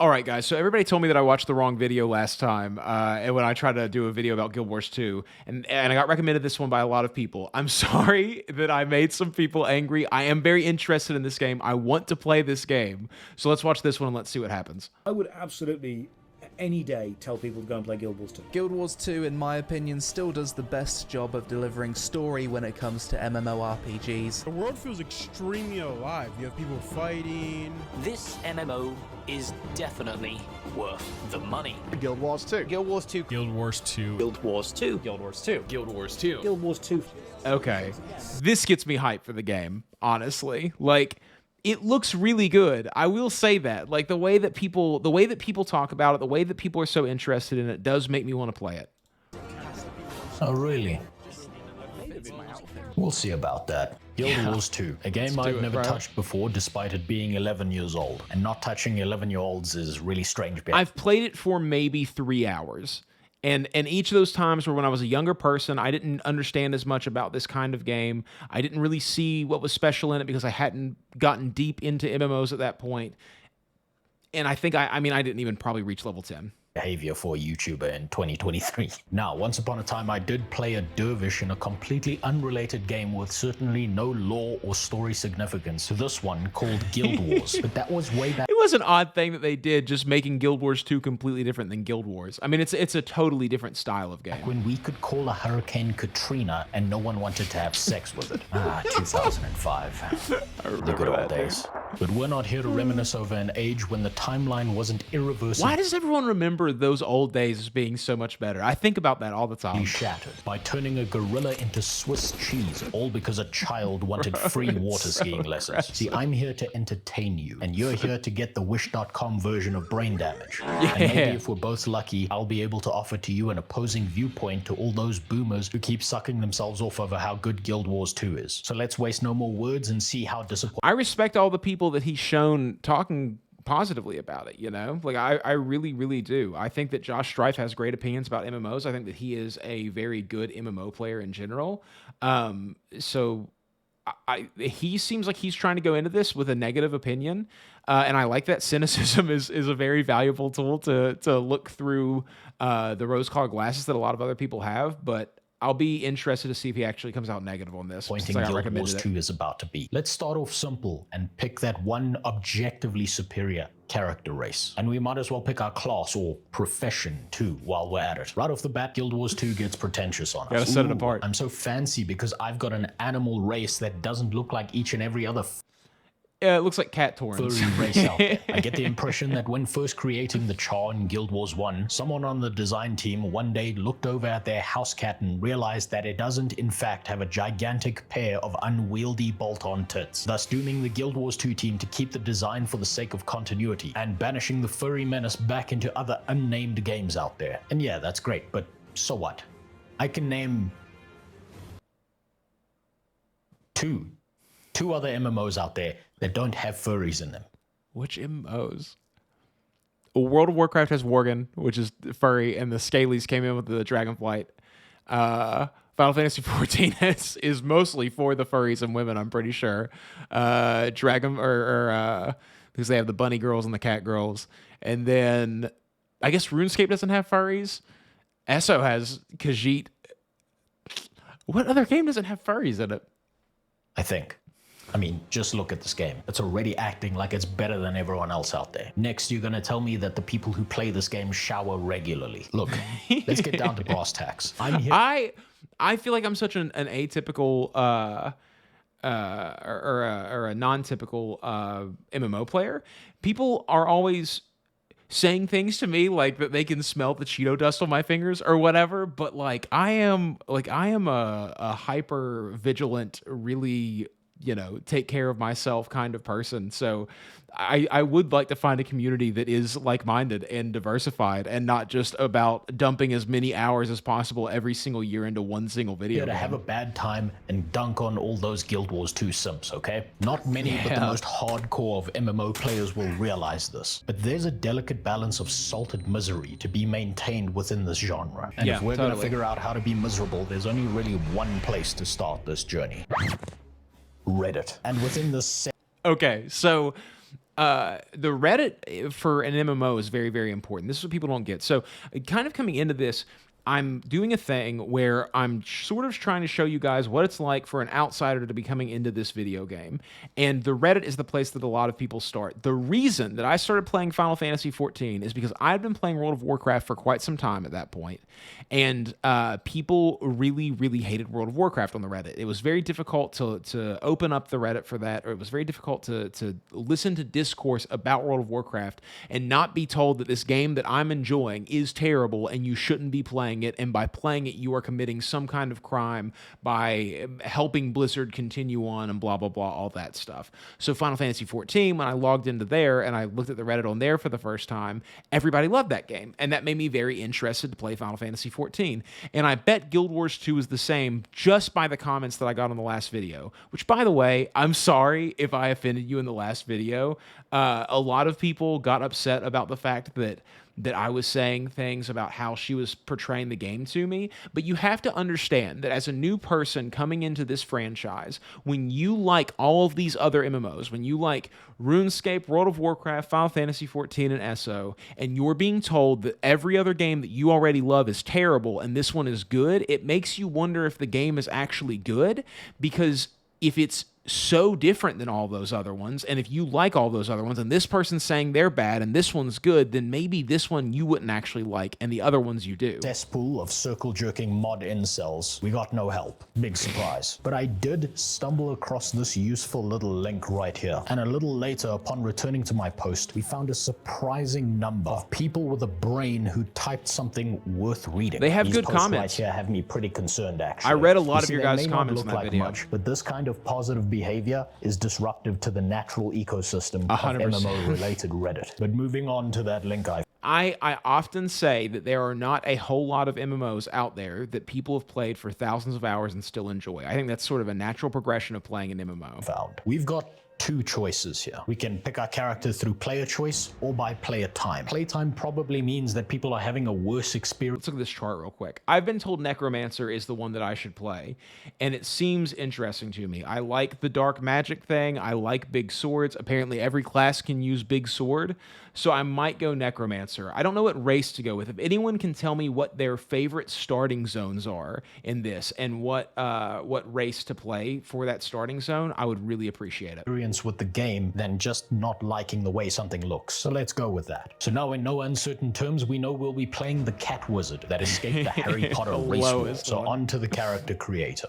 All right, guys. So everybody told me that I watched the wrong video last time, and when I tried to do a video about Guild Wars 2, and I got recommended this one by a lot of people. I'm sorry that I made some people angry. I am very interested in this game. I want to play this game. So let's watch this one and let's see what happens. I would absolutely, any day, tell people to go and play Guild Wars 2. Guild Wars 2, in my opinion, still does the best job of delivering story when it comes to MMORPGs. The world feels extremely alive. You have people fighting. This MMO is definitely worth the money. Guild Wars 2. Guild Wars 2. Guild Wars 2. Guild Wars 2. Guild Wars 2. Guild Wars 2. Guild Wars 2. Okay. This gets me hyped for the game, honestly. Like, it looks really good. I will say that. Like, the way that people talk about it, the way that people are so interested in it does make me want to play it. Oh, really? We'll see about that. Guild Wars 2, a game I've never touched before despite it being 11 years old. And not touching 11-year-olds is really strange. I've played it for maybe 3 hours. And each of those times were when I was a younger person. I didn't understand as much about this kind of game. I didn't really see what was special in it because I hadn't gotten deep into MMOs at that point. And I think, I mean, I didn't even probably reach level 10. Behavior for a YouTuber in 2023. Now, once upon a time, I did play a dervish in a completely unrelated game with certainly no lore or story significance to this one called Guild Wars. But that was way back. It was an odd thing that they did, just making Guild Wars 2 completely different than Guild Wars. I mean, it's a totally different style of game. When we could call a hurricane Katrina and no one wanted to have sex with it. 2005. The good old days. But we're not here to reminisce over an age when the timeline wasn't irreversible. Why does everyone remember those old days as being so much better? I think about that all the time. Shattered by turning a gorilla into Swiss cheese, all because a child wanted free water skiing lessons. See, I'm here to entertain you, and you're here to get the Wish.com version of brain damage. Yeah. And maybe if we're both lucky, I'll be able to offer to you an opposing viewpoint to all those boomers who keep sucking themselves off over how good Guild Wars 2 is. So let's waste no more words and see how disappointing. I respect all the people that he's shown talking positively about it, you know? Like, I really, really do. I think that Josh Strife has great opinions about MMOs. I think that he is a very good MMO player in general. So he seems like he's trying to go into this with a negative opinion. And I like that cynicism is a very valuable tool to look through the rose-colored glasses that a lot of other people have. But I'll be interested to see if he actually comes out negative on this. Pointing Guild Wars 2 is about to be. Let's start off simple and pick that one objectively superior character race. And we might as well pick our class or profession too while we're at it. Right off the bat, Guild Wars 2 gets pretentious on us. Gotta set it apart. I'm so fancy because I've got an animal race that doesn't look like each and every other it looks like cat torrents. furry race out there. I get the impression that when first creating the char in Guild Wars 1, someone on the design team one day looked over at their house cat and realized that it doesn't in fact have a gigantic pair of unwieldy bolt-on tits, thus dooming the Guild Wars 2 team to keep the design for the sake of continuity and banishing the furry menace back into other unnamed games out there. And yeah, that's great, but so what? I can name two other MMOs out there that don't have furries in them. Which MMOs? World of Warcraft has Worgen, which is furry, and the Scalies came in with the Dragonflight. Final Fantasy XIV is mostly for the furries and women, I'm pretty sure. Dragon, because they have the bunny girls and the cat girls. And then, I guess RuneScape doesn't have furries. ESO has Khajiit. What other game doesn't have furries in it? I think. I mean, just look at this game. It's already acting like it's better than everyone else out there. Next, you're gonna tell me that the people who play this game shower regularly. Look, let's get down to brass tacks. I'm here. I feel like I'm such an atypical or a non-typical MMO player. People are always saying things to me like that they can smell the Cheeto dust on my fingers or whatever, but like I am a hyper vigilant, really, you know, take care of myself kind of person. So I would like to find a community that is like-minded and diversified and not just about dumping as many hours as possible every single year into one single video Here to game. have a bad time and dunk on all those Guild Wars 2 simps, okay? Not many, but the most hardcore of MMO players will realize this. But there's a delicate balance of salted misery to be maintained within this genre. And Yeah, if we're gonna totally. figure out how to be miserable, there's only really one place to start this journey. Reddit. And within this Okay, so the Reddit for an MMO is very, very important. This is what people don't get. So, kind of coming into this, I'm doing a thing where I'm sort of trying to show you guys what it's like for an outsider to be coming into this video game. And the Reddit is the place that a lot of people start. The reason that I started playing Final Fantasy XIV is because I'd been playing World of Warcraft for quite some time at that point. And people really, really hated World of Warcraft on the Reddit. It was very difficult to open up the Reddit for that, or it was very difficult to listen to discourse about World of Warcraft and not be told that this game that I'm enjoying is terrible and you shouldn't be playing it, and by playing it you are committing some kind of crime by helping Blizzard continue on and blah blah blah, all that stuff. So Final Fantasy XIV, when I logged into there and I looked at the Reddit on there for the first time, everybody loved that game, and that made me very interested to play Final Fantasy XIV. And I bet Guild Wars 2 is the same just by the comments that I got on the last video, which, by the way, I'm sorry if I offended you in the last video. A lot of people got upset about the fact that I was saying things about how she was portraying the game to me. But you have to understand that as a new person coming into this franchise, when you like all of these other MMOs, when you like RuneScape, World of Warcraft, Final Fantasy XIV, and ESO, and you're being told that every other game that you already love is terrible and this one is good, it makes you wonder if the game is actually good, because if it's so different than all those other ones, and if you like all those other ones and this person's saying they're bad and this one's good, then maybe this one you wouldn't actually like and the other ones you do. Cesspool of circle jerking mod incels. We got no help. Big surprise. But I did stumble across this useful little link right here. And a little later, upon returning to my post, we found a surprising number of people with a brain who typed something worth reading. They have These good posts comments. Right here have me pretty concerned, actually. I read a lot You of see, your they guys' may not comments look in that like video. much, but this kind of positive behavior is disruptive to the natural ecosystem of 100%. MMO-related Reddit. But moving on to that link I often say that there are not a whole lot of MMOs out there that people have played for thousands of hours and still enjoy. I think that's sort of a natural progression of playing an MMO. found. We've got two choices here. We can pick our character through player choice or by player time. Playtime probably means that people are having a worse experience. Let's look at this chart real quick. I've been told Necromancer is the one that I should play, and it seems interesting to me. I like the dark magic thing. I like big swords. Apparently every class can use big sword, so I might go Necromancer. I don't know what race to go with. If anyone can tell me what their favorite starting zones are in this and what race to play for that starting zone, I would really appreciate it. With the game than just not liking the way something looks. So let's go with that. So now in no uncertain terms, we know we'll be playing the cat wizard that escaped the Harry Potter race war. lowest So one. on to the character creator.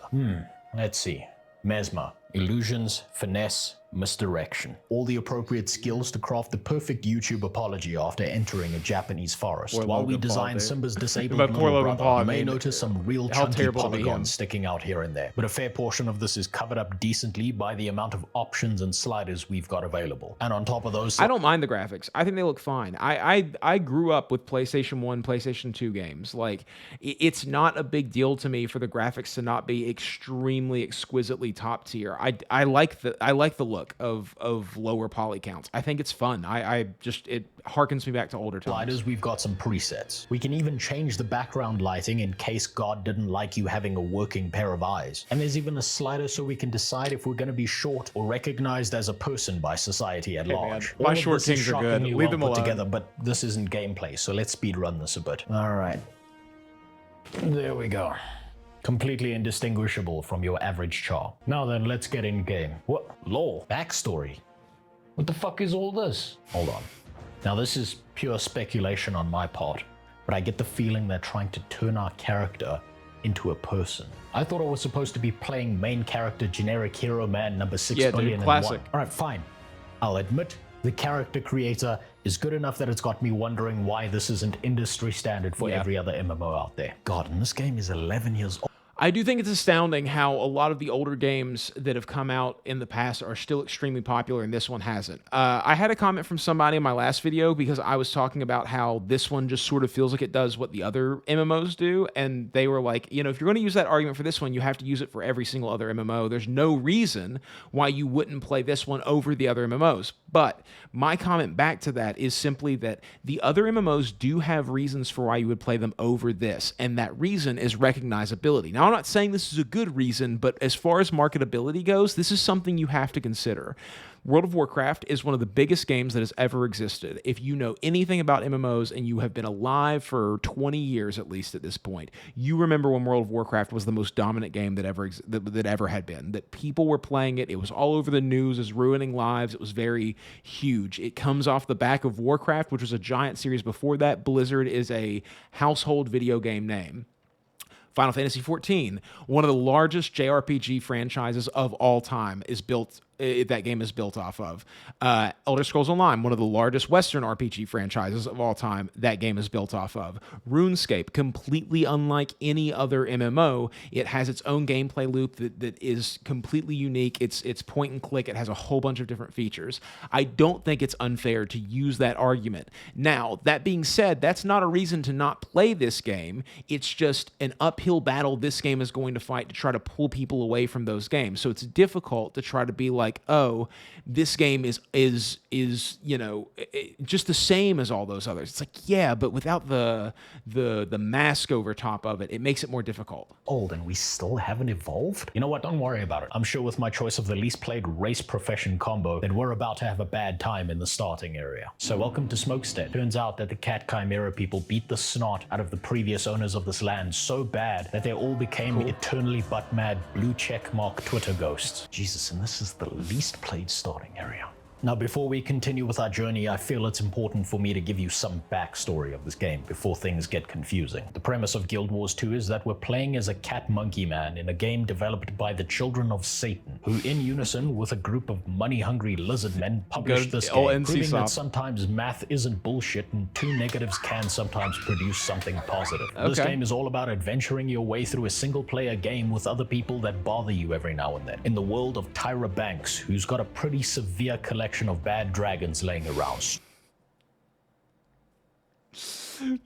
Let's see. Mesmer, illusions, finesse, misdirection. All the appropriate skills to craft the perfect YouTube apology after entering a Japanese forest. Poor While we Logan Paul, designed dude. Simba's disabled But poor little Logan brother, Paul, I you may mean, notice some real how chunky terrible to be him. polygons sticking out here and there. But a fair portion of this is covered up decently by the amount of options and sliders we've got available. And on top of those, I don't mind the graphics. I think they look fine. I grew up with PlayStation 1, PlayStation 2 games. Like, it's not a big deal to me for the graphics to not be extremely exquisitely top tier. I like the look of lower poly counts. I think it's fun. It harkens me back to older times. sliders, we've got some presets. We can even change the background lighting in case God didn't like you having a working pair of eyes. And there's even a slider so we can decide if we're going to be short or recognized as a person by society at large. my All of short this is kings are good. shockingly Leave well them put alone. together, but this isn't gameplay, so let's speed run this a bit. All right. There we go. Completely indistinguishable from your average char. Now then, let's get in game. What? Lore. Backstory. What the fuck is all this? Hold on. Now this is pure speculation on my part, but I get the feeling they're trying to turn our character into a person. I thought I was supposed to be playing main character generic hero man number 6 Yeah, dude, billion and classic. one. Alright, fine. I'll admit the character creator is good enough that it's got me wondering why this isn't industry standard for Yeah. every other MMO out there. God, and this game is 11 years old. I do think it's astounding how a lot of the older games that have come out in the past are still extremely popular and this one hasn't. I had a comment from somebody in my last video because I was talking about how this one just sort of feels like it does what the other MMOs do, and they were like, if you're going to use that argument for this one, you have to use it for every single other MMO. There's no reason why you wouldn't play this one over the other MMOs. But my comment back to that is simply that the other MMOs do have reasons for why you would play them over this, and that reason is recognizability. Now, Now, I'm not saying this is a good reason, but as far as marketability goes, this is something you have to consider. World of Warcraft is one of the biggest games that has ever existed. If you know anything about MMOs and you have been alive for 20 years at least at this point, you remember when World of Warcraft was the most dominant game that ever had been. That people were playing it. It was all over the news, as ruining lives. It was very huge. It comes off the back of Warcraft, which was a giant series before that. Blizzard is a household video game name. Final Fantasy XIV, one of the largest JRPG franchises of all time, that game is built off of. Elder Scrolls Online, one of the largest Western RPG franchises of all time, that game is built off of. RuneScape, completely unlike any other MMO, it has its own gameplay loop that is completely unique. It's point and click. It has a whole bunch of different features. I don't think it's unfair to use that argument. Now, that being said, that's not a reason to not play this game. It's just an uphill battle this game is going to fight to try to pull people away from those games. So it's difficult to try to be like, oh, this game is just the same as all those others. It's like, yeah, but without the mask over top of it, it makes it more difficult. Old and we still haven't evolved? You know what? Don't worry about it. I'm sure with my choice of the least played race profession combo that we're about to have a bad time in the starting area. So welcome to Smokestead. Turns out that the Cat Chimera people beat the snot out of the previous owners of this land so bad that they all became eternally butt-mad blue checkmark Twitter ghosts. Jesus, and this is the least played starting area. Now, before we continue with our journey, I feel it's important for me to give you some backstory of this game before things get confusing. The premise of Guild Wars 2 is that we're playing as a cat monkey man in a game developed by the Children of Satan, who in unison with a group of money-hungry lizard men published this game, proving that sometimes math isn't bullshit and two negatives can sometimes produce something positive. This game is all about adventuring your way through a single-player game with other people that bother you every now and then, in the world of Tyra Banks, who's got a pretty severe collection of bad dragons laying around.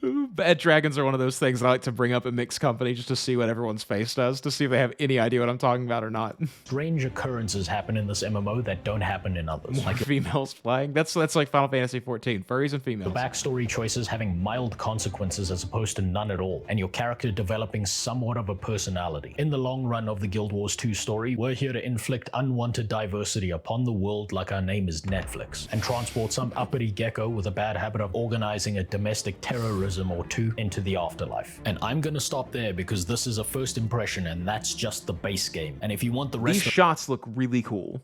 Bad dragons are one of those things I like to bring up in mixed company just to see what everyone's face does, to see if they have any idea what I'm talking about or not. Strange occurrences happen in this MMO that don't happen in others. Like females flying. That's like Final Fantasy XIV. Furries and females. The backstory choices having mild consequences as opposed to none at all, and your character developing somewhat of a personality. In the long run of the Guild Wars 2 story, we're here to inflict unwanted diversity upon the world like our name is Netflix, and transport some uppity gecko with a bad habit of organizing a domestic terrorism or two into the afterlife. And I'm gonna stop there because this is a first impression and that's just the base game. And if you want the rest These shots look really cool.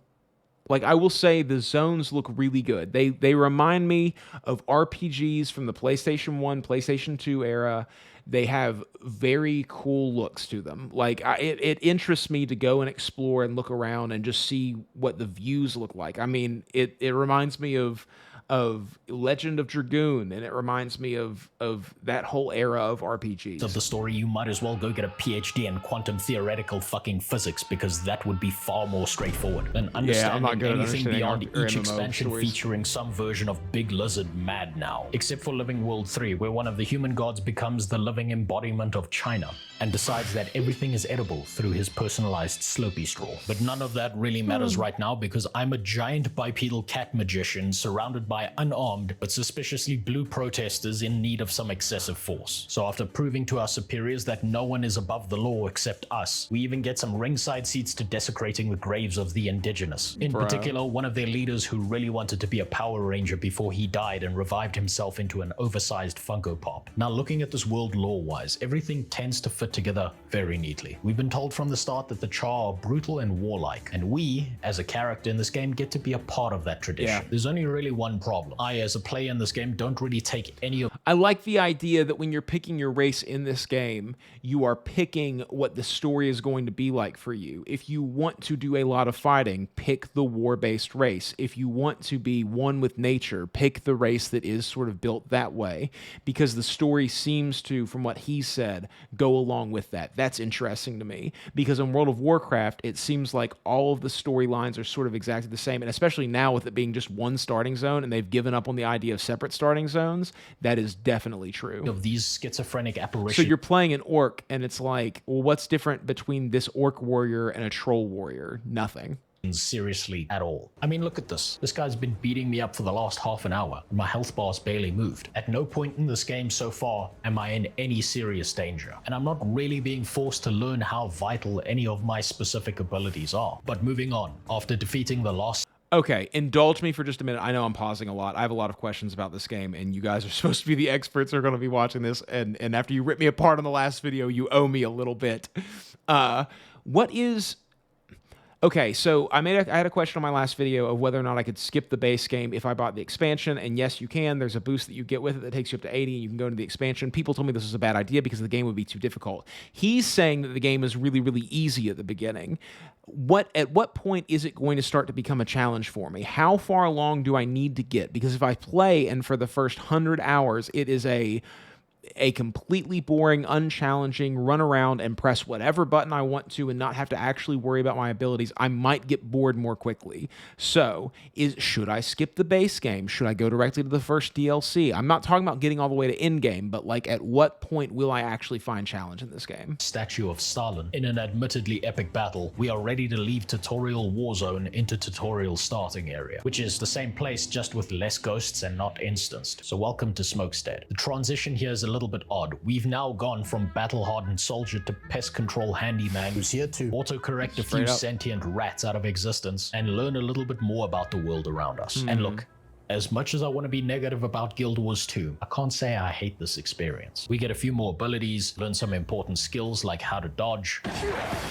Like, I will say the zones look really good. They remind me of RPGs from the PlayStation 1, PlayStation 2 era. They have very cool looks to them. Like, it interests me to go and explore and look around and just see what the views look like. I mean, it reminds me of Legend of Dragoon, and it reminds me of that whole era of RPGs. Of the story, you might as well go get a PhD in quantum theoretical fucking physics, because that would be far more straightforward than understanding anything beyond each expansion featuring some version of Big Lizard Mad Now. Except for Living World 3, where one of the human gods becomes the living embodiment of China and decides that everything is edible through his personalized Slurpee straw. But none of that really matters right now, because I'm a giant bipedal cat magician surrounded by unarmed but suspiciously blue protesters in need of some excessive force. So after proving to our superiors that no one is above the law except us, we even get some ringside seats to desecrating the graves of the indigenous. In particular, one of their leaders who really wanted to be a Power Ranger before he died and revived himself into an oversized Funko Pop. Now, looking at this world lore-wise, everything tends to fit together very neatly. We've been told from the start that the Char are brutal and warlike, and we, as a character in this game, get to be a part of that tradition. There's only really one problem. I, as a player in this game, don't really take any of... I like the idea that when you're picking your race in this game, you are picking what the story is going to be like for you. If you want to do a lot of fighting, pick the war-based race. If you want to be one with nature, pick the race that is sort of built that way, because the story seems to, from what he said, go along with that. That's interesting to me, because in World of Warcraft, it seems like all of the storylines are sort of exactly the same, and especially now with it being just one starting zone, and they've given up on the idea of separate starting zones, that is definitely true. Of these schizophrenic apparitions. So you're playing an orc, and it's like, well, what's different between this orc warrior and a troll warrior? Nothing. seriously at all. I mean, look at this. This guy's been beating me up for the last half an hour, and my health bar's barely moved. At no point in this game so far am I in any serious danger, and I'm not really being forced to learn how vital any of my specific abilities are. But moving on, after defeating the last Okay, indulge me for just a minute. I know I'm pausing a lot. I have a lot of questions about this game, and you guys are supposed to be the experts who are going to be watching this, and after you ripped me apart on the last video, you owe me a little bit. What is... Okay, so I had a question on my last video of whether or not I could skip the base game if I bought the expansion, and yes, you can. There's a boost that you get with it that takes you up to 80, and you can go into the expansion. People told me this was a bad idea because the game would be too difficult. He's saying that the game is really, really easy at the beginning. At what point is it going to start to become a challenge for me? How far along do I need to get? Because if I play and for the first 100 hours, it is a completely boring, unchallenging, run around and press whatever button I want to and not have to actually worry about my abilities, I might get bored more quickly. So, should I skip the base game? Should I go directly to the first DLC? I'm not talking about getting all the way to end game, but like at what point will I actually find challenge in this game? statue of Stalin in an admittedly epic battle, we are ready to leave tutorial warzone into tutorial starting area, which is the same place just with less ghosts and not instanced. So welcome to Smokestead. The transition here is a little bit odd. We've now gone from battle-hardened soldier to pest control handyman who's here to autocorrect a few sentient rats out of existence and learn a little bit more about the world around us. And look, as much as I want to be negative about Guild Wars 2, I can't say I hate this experience. We get a few more abilities, learn some important skills like how to dodge,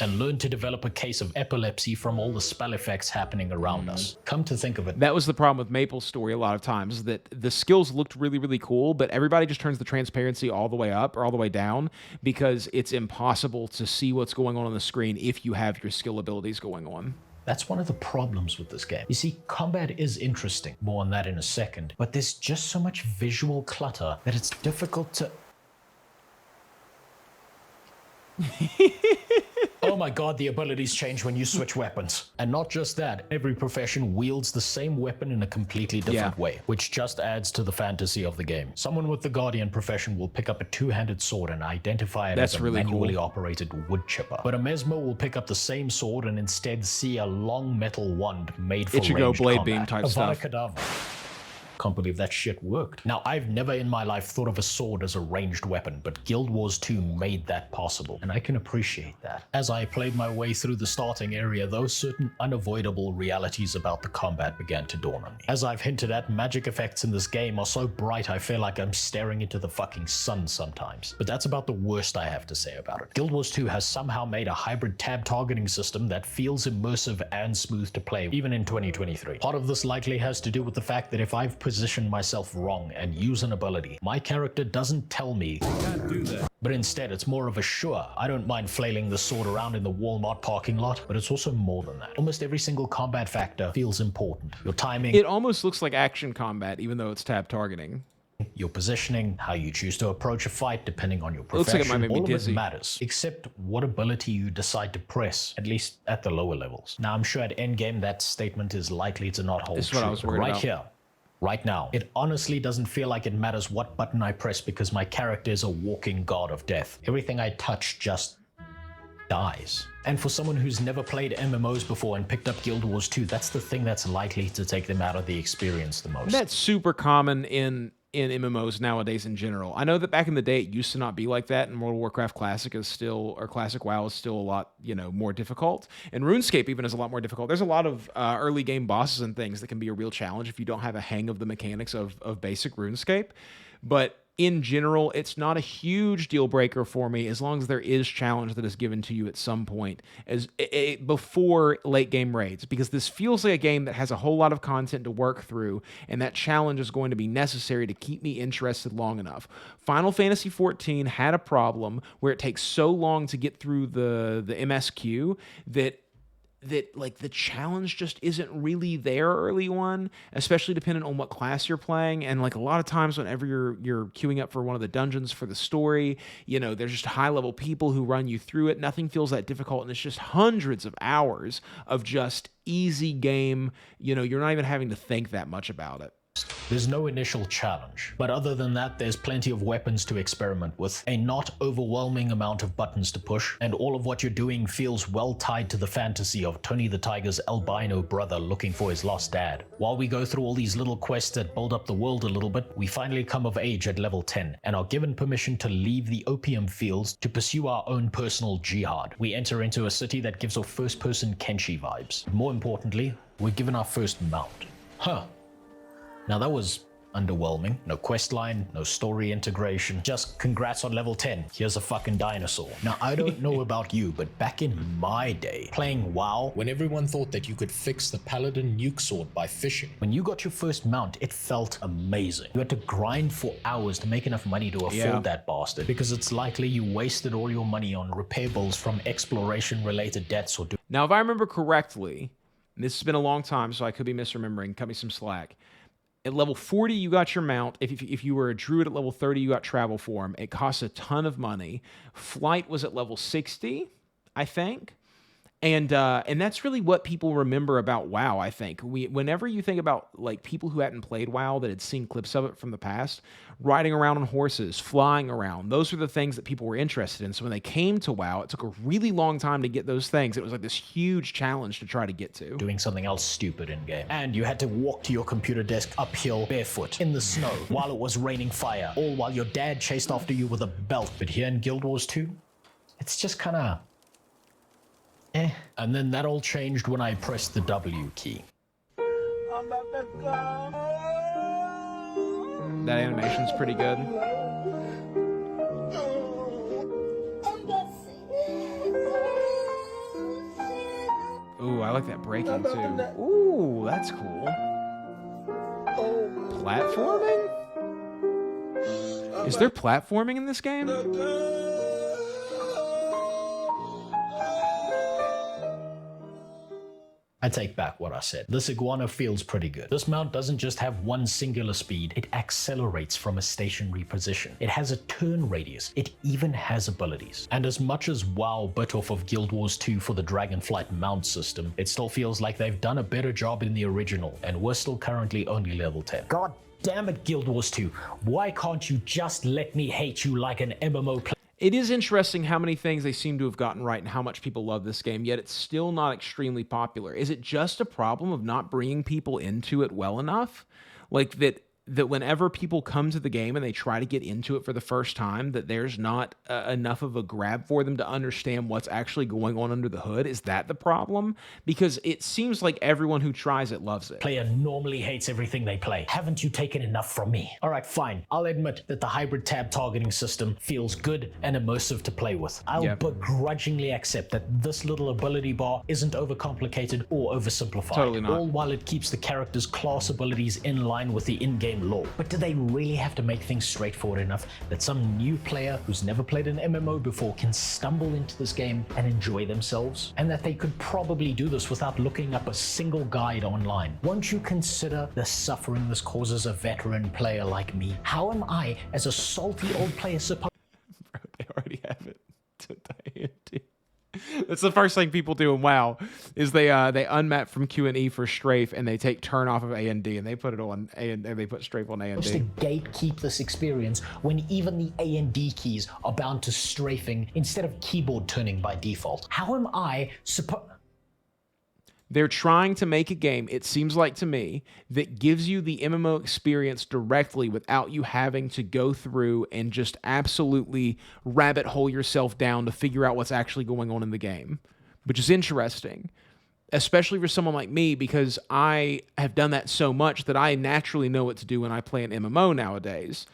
and learn to develop a case of epilepsy from all the spell effects happening around us. Come to think of it, That was the problem with Maple's story a lot of times, is that the skills looked really, really cool, but everybody just turns the transparency all the way up or all the way down because it's impossible to see what's going on the screen if you have your skill abilities going on. that's one of the problems with this game. You see, combat is interesting, more on that in a second, but there's just so much visual clutter that it's difficult to... Oh my god, the abilities change when you switch weapons. And not just that, every profession wields the same weapon in a completely different way, which just adds to the fantasy of the game. Someone with the Guardian profession will pick up a two-handed sword and identify it as a really manually cool. operated wood chipper. But a Mesmer will pick up the same sword and instead see a long metal wand made for Ichigo ranged blade combat. beam type Avada stuff. Kedavra. Can't believe that shit worked. Now, I've never in my life thought of a sword as a ranged weapon, but Guild Wars 2 made that possible, and I can appreciate that. As I played my way through the starting area, though, certain unavoidable realities about the combat began to dawn on me. As I've hinted at, magic effects in this game are so bright I feel like I'm staring into the fucking sun sometimes. But that's about the worst I have to say about it. Guild Wars 2 has somehow made a hybrid tab targeting system that feels immersive and smooth to play, even in 2023. Part of this likely has to do with the fact that if I've position myself wrong and use an ability, my character doesn't tell me, Can't do that. but instead it's more of a sure. I don't mind flailing the sword around in the Walmart parking lot, but it's also more than that. Almost every single combat factor feels important. Your timing, It almost looks like action combat, even though it's tab targeting. your positioning, how you choose to approach a fight depending on your looks like it profession, might make me all of it dizzy. matters, except what ability you decide to press, at least at the lower levels. Now I'm sure at endgame that statement is likely to not hold This is true. what I was worried right about. here, right now, it honestly doesn't feel like it matters what button I press because my character is a walking god of death. Everything I touch just dies. And for someone who's never played MMOs before and picked up Guild Wars 2, that's the thing that's likely to take them out of the experience the most. That's super common in MMOs nowadays in general. I know that back in the day it used to not be like that, and World of Warcraft Classic is still, or Classic WoW is still a lot, more difficult. And RuneScape even is a lot more difficult. There's a lot of early game bosses and things that can be a real challenge if you don't have a hang of the mechanics of basic RuneScape. But in general, it's not a huge deal breaker for me as long as there is challenge that is given to you at some point before late game raids, because this feels like a game that has a whole lot of content to work through, and that challenge is going to be necessary to keep me interested long enough. Final Fantasy XIV had a problem where it takes so long to get through the MSQ that like the challenge just isn't really there early on, especially depending on what class you're playing. And like a lot of times whenever you're queuing up for one of the dungeons for the story, there's just high level people who run you through it. Nothing feels that difficult, and it's just hundreds of hours of just easy game. You're not even having to think that much about it. There's no initial challenge, but other than that, there's plenty of weapons to experiment with, a not overwhelming amount of buttons to push, and all of what you're doing feels well tied to the fantasy of Tony the Tiger's albino brother looking for his lost dad. While we go through all these little quests that build up the world a little bit, we finally come of age at level 10 and are given permission to leave the opium fields to pursue our own personal jihad. We enter into a city that gives off first-person Kenshi vibes. More importantly, we're given our first mount. Huh. Now that was underwhelming. No quest line, no story integration, just congrats on level 10. Here's a fucking dinosaur. Now I don't know about you, but back in my day, playing WoW, when everyone thought that you could fix the Paladin nuke sword by fishing, when you got your first mount, it felt amazing. You had to grind for hours to make enough money to afford that bastard, because it's likely you wasted all your money on repair bills from exploration related deaths or Now, if I remember correctly, and this has been a long time, so I could be misremembering, cut me some slack. At level 40, you got your mount. If you were a druid at level 30, you got travel form. It costs a ton of money. Flight was at level 60, I think. And that's really what people remember about WoW, I think. Whenever you think about like people who hadn't played WoW that had seen clips of it from the past, riding around on horses, flying around, those were the things that people were interested in. So when they came to WoW, it took a really long time to get those things. It was like this huge challenge to try to get to. doing something else stupid in game. And you had to walk to your computer desk uphill barefoot in the snow while it was raining fire, all while your dad chased after you with a belt. But here in Guild Wars 2, it's just kind of And then that all changed when I pressed the W key. That animation's pretty good. Ooh, I like that breaking too. Ooh, that's cool. Platforming? Is there platforming in this game? I take back what I said. This iguana feels pretty good. This mount doesn't just have one singular speed, it accelerates from a stationary position. It has a turn radius. It even has abilities. And as much as WoW bit off of Guild Wars 2 for the Dragonflight mount system, it still feels like they've done a better job in the original, and we're still currently only level 10. God damn it, Guild Wars 2. Why can't you just let me hate you like an MMO player? It is interesting how many things they seem to have gotten right and how much people love this game, yet it's still not extremely popular. Is it just a problem of not bringing people into it well enough? Like that whenever people come to the game and they try to get into it for the first time, that there's not enough of a grab for them to understand what's actually going on under the hood? Is that the problem? Because it seems like everyone who tries it loves it. Player normally hates everything they play. Haven't you taken enough from me? Alright, fine. I'll admit that the hybrid tab targeting system feels good and immersive to play with. I'll begrudgingly accept that this little ability bar isn't overcomplicated or oversimplified. Totally not. All while it keeps the character's class abilities in line with the in-game lore. But do they really have to make things straightforward enough that some new player who's never played an MMO before can stumble into this game and enjoy themselves? And that they could probably do this without looking up a single guide online? Won't you consider the suffering this causes a veteran player like me? How am I, as a salty old player, supposed... Bro, they already have it. That's the first thing people do in WoW is they unmap from Q and E for strafe and they take turn off of A and D and they put it on A and they put strafe on A and to D. gatekeep this experience when even the A and D keys are bound to strafing instead of keyboard turning by default? How am I supposed... They're trying to make a game, it seems like to me, that gives you the MMO experience directly without you having to go through and just absolutely rabbit hole yourself down to figure out what's actually going on in the game, which is interesting, especially for someone like me, because I have done that so much that I naturally know what to do when I play an MMO nowadays.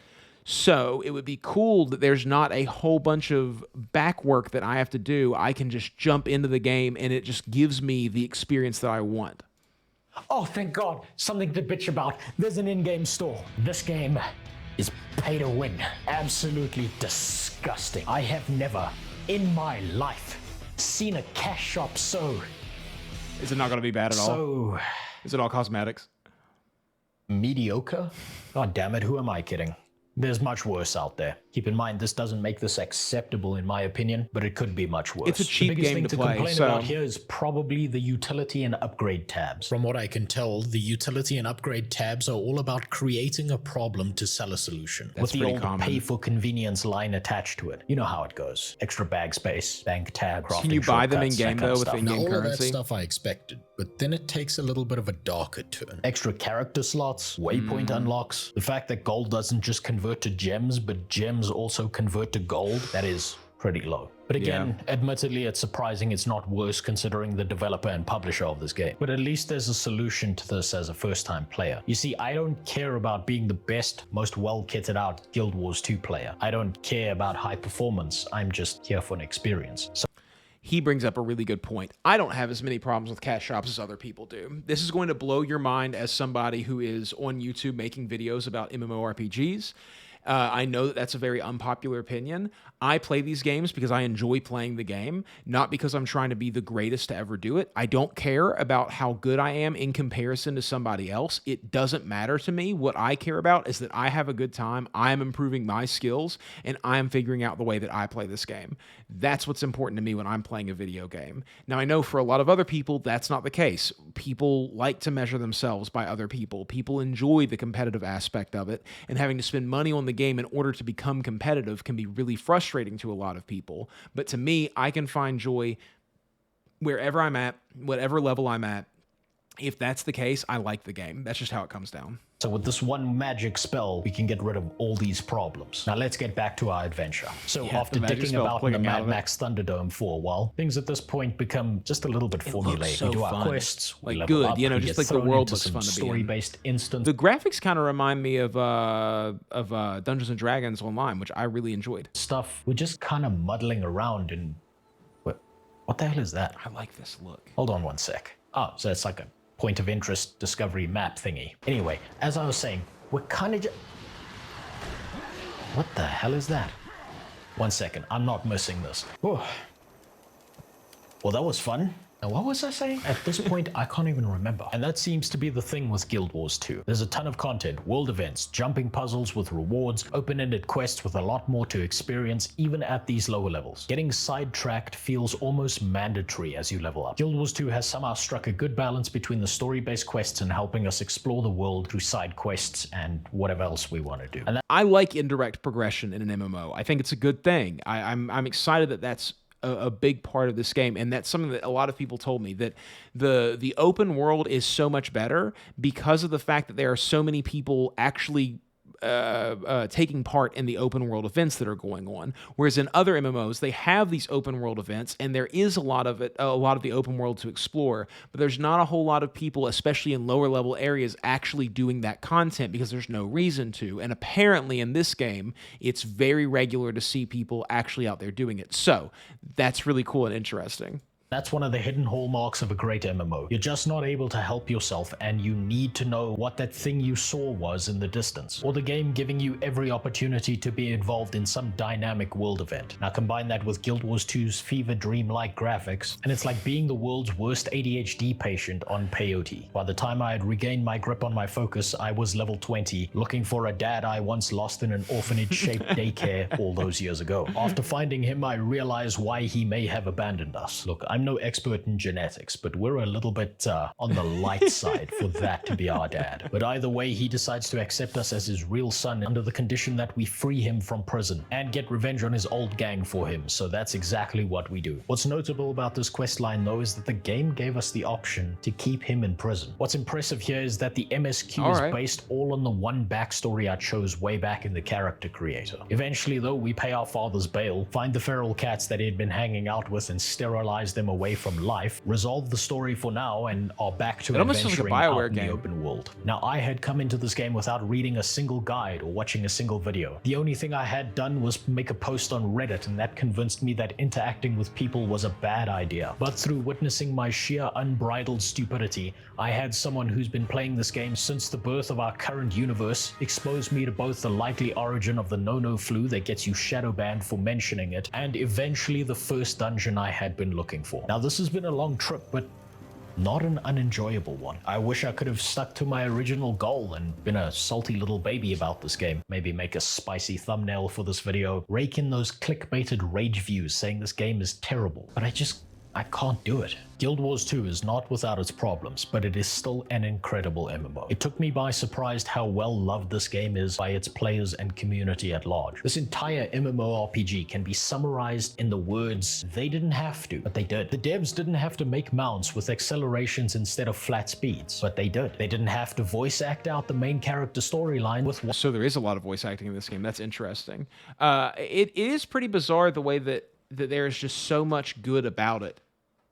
So it would be cool that there's not a whole bunch of back work that I have to do. I can just jump into the game and it just gives me the experience that I want. Oh, thank God. Something to bitch about. There's an in-game store. This game is pay to win. Absolutely disgusting. I have never in my life seen a cash shop so... Is it not going to be bad at all? So... Is it all cosmetics? Mediocre? God damn it, who am I kidding? There's much worse out there. Keep in mind, this doesn't make this acceptable in my opinion, but it could be much worse. It's a cheap the biggest game thing to to play, complain so- about here is probably the utility and upgrade tabs. From what I can tell, the utility and upgrade tabs are all about creating a problem to sell a solution. That's with the pretty old common. pay for convenience line attached to it. You know how it goes. Extra bag space, bank tab, crafting Can you buy them in shortcuts, that game kind of though with stuff. in-game All of that currency? stuff I expected, but then it takes a little bit of a darker turn. Extra character slots, waypoint unlocks, the fact that gold doesn't just convert to gems, but gems also convert to gold, that is pretty low. But again, admittedly, it's surprising it's not worse considering the developer and publisher of this game. But at least there's a solution to this as a first-time player. You see, I don't care about being the best, most well-kitted out Guild Wars 2 player. I don't care about high performance. I'm just here for an experience. So He brings up a really good point. I don't have as many problems with cash shops as other people do. This is going to blow your mind as somebody who is on YouTube making videos about MMORPGs. I know that that's a very unpopular opinion. I play these games because I enjoy playing the game, not because I'm trying to be the greatest to ever do it. I don't care about how good I am in comparison to somebody else. It doesn't matter to me. What I care about is that I have a good time, I am improving my skills, and I am figuring out the way that I play this game. That's what's important to me when I'm playing a video game. Now, I know for a lot of other people, that's not the case. People like to measure themselves by other people. People enjoy the competitive aspect of it, and having to spend money on the game in order to become competitive can be really frustrating to a lot of people. But to me, I can find joy wherever I'm at, whatever level I'm at. If that's the case, I like the game. That's just how it comes down. So with this one magic spell, we can get rid of all these problems. Now let's get back to our adventure. So after the magic dicking spell, about in the clicking out Mad of it. Max Thunderdome for a while, things at this point become just a little bit formulaic. so We do our fun. quests, we Like, level good, up, you know, we just get like the thrown world into looks some fun to be in. story-based instance. The graphics kind of remind me of Dungeons and Dragons Online, which I really enjoyed. Stuff, we're just kind of muddling around and... What the hell is that? I like this look. Hold on one sec. Oh, so it's like a point of interest discovery map thingy. Anyway, as I was saying, we're kind of What the hell is that? 1 second, I'm not missing this. Whew. Well, that was fun. Now, what was I saying? At this point, I can't even remember. And that seems to be the thing with Guild Wars 2. There's a ton of content, world events, jumping puzzles with rewards, open-ended quests with a lot more to experience, even at these lower levels. Getting sidetracked feels almost mandatory as you level up. Guild Wars 2 has somehow struck a good balance between the story-based quests and helping us explore the world through side quests and whatever else we want to do. And I like indirect progression in an MMO. I think it's a good thing. I'm excited that that's a big part of this game, and that's something that a lot of people told me, that the open world is so much better because of the fact that there are so many people actually taking part in the open world events that are going on. Whereas in other MMOs, they have these open world events, and there is a lot of the open world to explore, but there's not a whole lot of people, especially in lower level areas, actually doing that content because there's no reason to. And apparently in this game, it's very regular to see people actually out there doing it. So that's really cool and interesting. that's one of the hidden hallmarks of a great MMO. You're just not able to help yourself, and you need to know what that thing you saw was in the distance, or the game giving you every opportunity to be involved in some dynamic world event. Now combine that with Guild Wars 2's fever dream-like graphics, and it's like being the world's worst ADHD patient on peyote. By the time I had regained my grip on my focus, I was level 20, looking for a dad I once lost in an orphanage-shaped daycare all those years ago. After finding him, I realized why he may have abandoned us. Look, I'm no expert in genetics, but we're a little bit on the light side for that to be our dad. But either way, he decides to accept us as his real son under the condition that we free him from prison and get revenge on his old gang for him, so that's exactly what we do. What's notable about this questline though is that the game gave us the option to keep him in prison. What's impressive here is that the MSQ is based all on the one backstory I chose way back in the character creator. Eventually though, we pay our father's bail, find the feral cats that he had been hanging out with and sterilize them away from life, resolve the story for now, and are back to adventuring out in the open world. Now, I had come into this game without reading a single guide or watching a single video. The only thing I had done was make a post on Reddit, and that convinced me that interacting with people was a bad idea. But through witnessing my sheer unbridled stupidity, I had someone who's been playing this game since the birth of our current universe expose me to both the likely origin of the no-no flu that gets you shadow banned for mentioning it, and eventually the first dungeon I had been looking for. Now, this has been a long trip, but not an unenjoyable one. I wish I could have stuck to my original goal and been a salty little baby about this game. Maybe make a spicy thumbnail for this video, rake in those clickbaited rage views saying this game is terrible, but I can't do it. Guild Wars 2 is not without its problems, but it is still an incredible MMO. It took me by surprise how well loved this game is by its players and community at large. This entire MMORPG can be summarized in the words, they didn't have to, but they did. The devs didn't have to make mounts with accelerations instead of flat speeds, but they did. They didn't have to voice act out the main character storyline with So there is a lot of voice acting in this game. That's interesting. It is pretty bizarre the way that there is just so much good about it,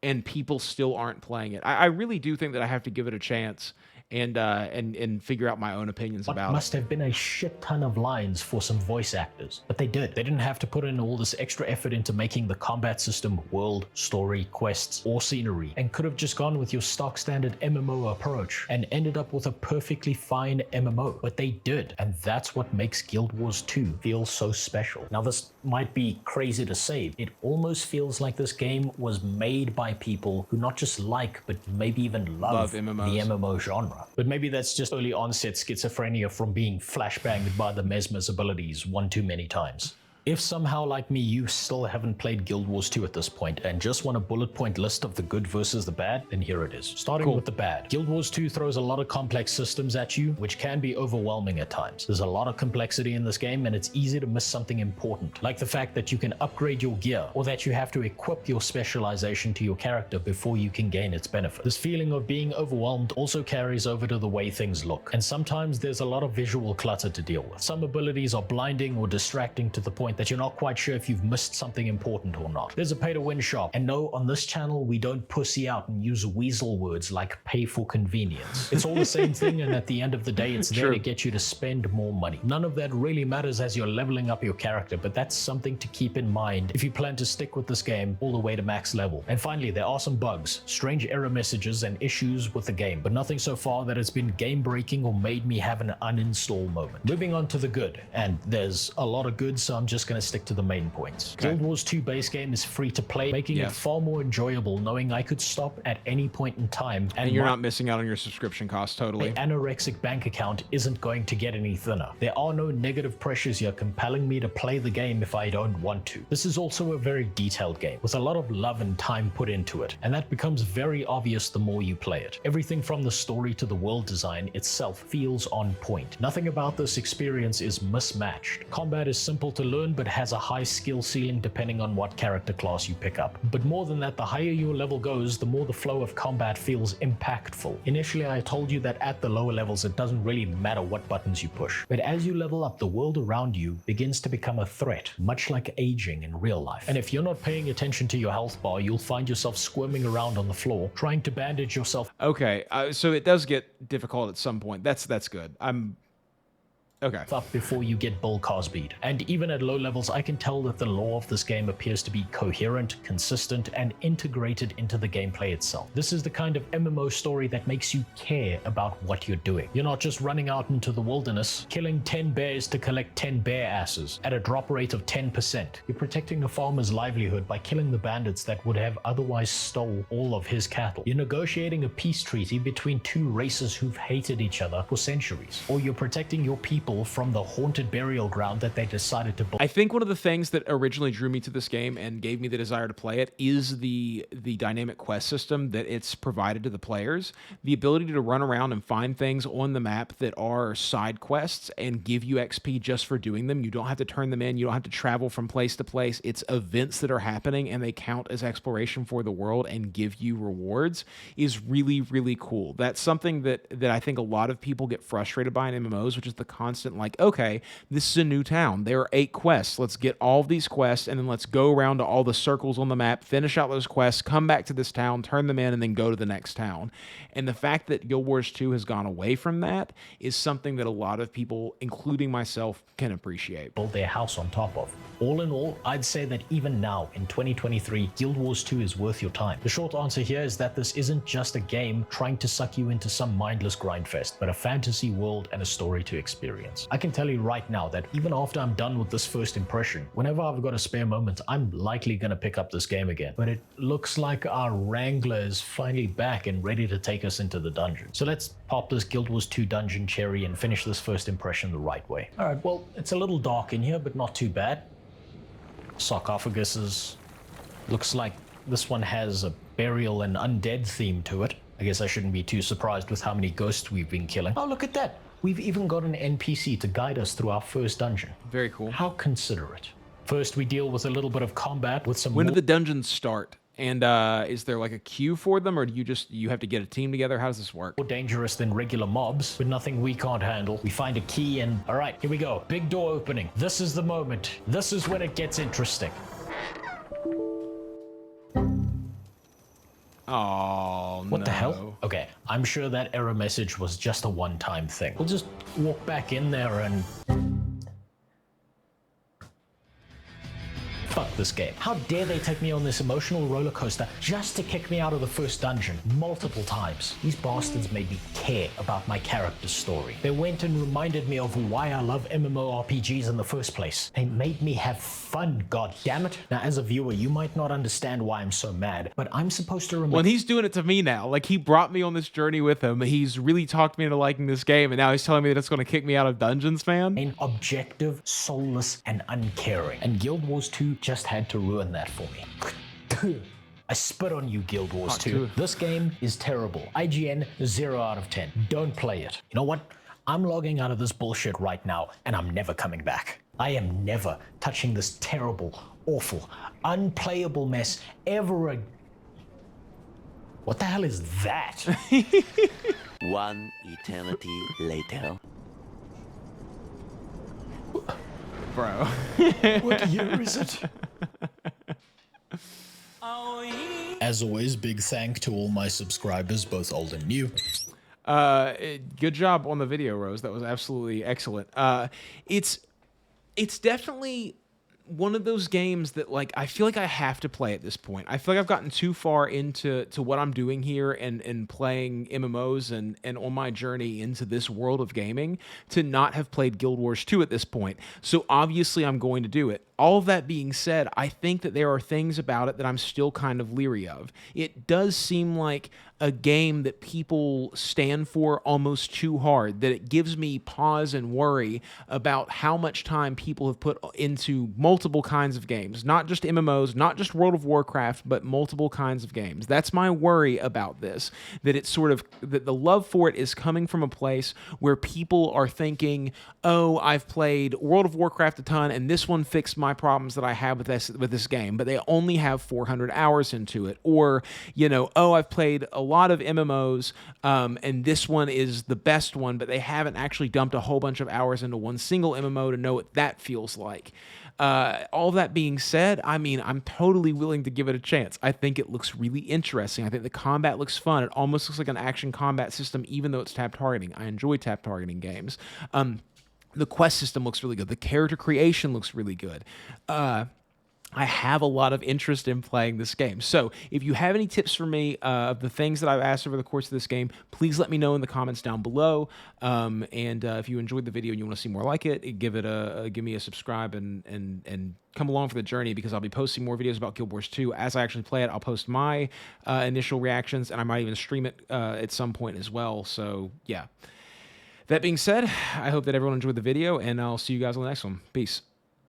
and people still aren't playing it. I really do think that I have to give it a chance and figure out my own opinions about it. Must have been a shit ton of lines for some voice actors, but they did. They didn't have to put in all this extra effort into making the combat system, world, story, quests, or scenery, and could have just gone with your stock standard MMO approach and ended up with a perfectly fine MMO, but they did, and that's what makes Guild Wars 2 feel so special. Now this might be crazy to say, it almost feels like this game was made by people who not just like, but maybe even love the MMO genre. But maybe that's just early onset schizophrenia from being flashbanged by the Mesmer's abilities one too many times. If somehow, like me, you still haven't played Guild Wars 2 at this point and just want a bullet point list of the good versus the bad, then here it is. Starting with the bad. Guild Wars 2 throws a lot of complex systems at you, which can be overwhelming at times. There's a lot of complexity in this game, and it's easy to miss something important, like the fact that you can upgrade your gear, or that you have to equip your specialization to your character before you can gain its benefit. This feeling of being overwhelmed also carries over to the way things look, and sometimes there's a lot of visual clutter to deal with. Some abilities are blinding or distracting to the point that you're not quite sure if you've missed something important or not. There's a pay to win shop, and no, on this channel we don't pussy out and use weasel words like pay for convenience. It's all the same thing, and at the end of the day it's there to get you to spend more money. None of that really matters as you're leveling up your character, but that's something to keep in mind if you plan to stick with this game all the way to max level. And finally, there are some bugs, strange error messages, and issues with the game, but nothing so far that has been game breaking or made me have an uninstall moment. Moving on to the good, and there's a lot of good, so I'm just gonna stick to the main points. Guild Wars 2 base game is free to play, making it far more enjoyable knowing I could stop at any point in time, and you're not missing out on your subscription costs. Totally. My anorexic bank account isn't going to get any thinner. There are no negative pressures here compelling me to play the game if I don't want to. This is also a very detailed game with a lot of love and time put into it, and that becomes very obvious the more you play it. Everything from the story to the world design itself feels on point. Nothing about this experience is mismatched. Combat is simple to learn but has a high skill ceiling depending on what character class you pick up. But more than that, the higher your level goes, the more the flow of combat feels impactful. Initially, I told you that at the lower levels it doesn't really matter what buttons you push. But as you level up, the world around you begins to become a threat, much like aging in real life. And if you're not paying attention to your health bar, you'll find yourself squirming around on the floor, trying to bandage yourself. Okay, so it does get difficult at some point. That's good. Up before you get Bill Cosby'd. And even at low levels, I can tell that the lore of this game appears to be coherent, consistent, and integrated into the gameplay itself. This is the kind of MMO story that makes you care about what you're doing. You're not just running out into the wilderness, killing 10 bears to collect 10 bear asses at a drop rate of 10%. You're protecting the farmer's livelihood by killing the bandits that would have otherwise stole all of his cattle. You're negotiating a peace treaty between two races who've hated each other for centuries. Or you're protecting your people from the haunted burial ground that they decided to build. I think one of the things that originally drew me to this game and gave me the desire to play it is the dynamic quest system that it's provided to the players. The ability to run around and find things on the map that are side quests and give you XP just for doing them. You don't have to turn them in. You don't have to travel from place to place. It's events that are happening and they count as exploration for the world and give you rewards is really, really cool. That's something that I think a lot of people get frustrated by in MMOs, which is the constant like, okay, this is a new town. There are 8 quests. Let's get all of these quests and then let's go around to all the circles on the map, finish out those quests, come back to this town, turn them in, and then go to the next town. And the fact that Guild Wars 2 has gone away from that is something that a lot of people, including myself, can appreciate. Build their house on top of. All in all, I'd say that even now, in 2023, Guild Wars 2 is worth your time. The short answer here is that this isn't just a game trying to suck you into some mindless grindfest, but a fantasy world and a story to experience. experience. I can tell you right now that even after I'm done with this first impression, whenever I've got a spare moment, I'm likely going to pick up this game again. But it looks like our Wrangler is finally back and ready to take us into the dungeon. So let's pop this Guild Wars 2 dungeon cherry and finish this first impression the right way. Alright, well, it's a little dark in here, but not too bad. Sarcophaguses. Looks like this one has a burial and undead theme to it. I guess I shouldn't be too surprised with how many ghosts we've been killing. Oh, look at that. We've even got an NPC to guide us through our first dungeon. Very cool. How considerate. First, we deal with a little bit of combat with some... When do the dungeons start? And is there like a queue for them, or do you have to get a team together? How does this work? More dangerous than regular mobs, but nothing we can't handle. We find a key and... Alright, here we go. Big door opening. This is the moment. This is when it gets interesting. Oh, What the hell? Okay, I'm sure that error message was just a one-time thing. We'll just walk back in there and... Fuck this game. How dare they take me on this emotional roller coaster just to kick me out of the first dungeon multiple times. These bastards made me care about my character's story. They went and reminded me of why I love MMORPGs in the first place. They made me have fun, god damn it. Now, as a viewer, you might not understand why I'm so mad, but I'm supposed to remember... Well, and he's doing it to me now. Like, he brought me on this journey with him. He's really talked me into liking this game, and now he's telling me that it's going to kick me out of dungeons, man. Objective, soulless, and uncaring. And Guild Wars 2 just had to ruin that for me. I spit on you, Guild Wars 2. This game is terrible. IGN, 0 out of 10. Don't play it. You know what? I'm logging out of this bullshit right now, and I'm never coming back. I am never touching this terrible, awful, unplayable mess ever again. What the hell is that? One eternity later. Bro. What year is it? As always, big thank to all my subscribers, both old and new. Good job on the video, Rose. That was absolutely excellent. It's definitely one of those games that, like, I feel like I have to play at this point. I feel like I've gotten too far into what I'm doing here and playing MMOs and on my journey into this world of gaming to not have played Guild Wars 2 at this point. So obviously I'm going to do it. All of that being said, I think that there are things about it that I'm still kind of leery of. It does seem like a game that people stand for almost too hard, that it gives me pause and worry about how much time people have put into multiple kinds of games, not just MMOs, not just World of Warcraft, but multiple kinds of games. That's my worry about this, that it's sort of, that the love for it is coming from a place where people are thinking, oh, I've played World of Warcraft a ton, and this one fixed my problems that I have with this game, but they only have 400 hours into it. Or, you know, oh, I've played a lot of MMOs, and this one is the best one, but they haven't actually dumped a whole bunch of hours into one single MMO to know what that feels like. All that being said, I mean, I'm totally willing to give it a chance. I think it looks really interesting. I think the combat looks fun. It almost looks like an action combat system, even though it's tap targeting. I enjoy tap targeting games. The quest system looks really good. The character creation looks really good. I have a lot of interest in playing this game. So if you have any tips for me of the things that I've asked over the course of this game, please let me know in the comments down below. And if you enjoyed the video and you want to see more like it, give me a subscribe and come along for the journey, because I'll be posting more videos about Guild Wars 2. As I actually play it, I'll post my initial reactions, and I might even stream it at some point as well. So yeah. That being said, I hope that everyone enjoyed the video, and I'll see you guys on the next one. Peace.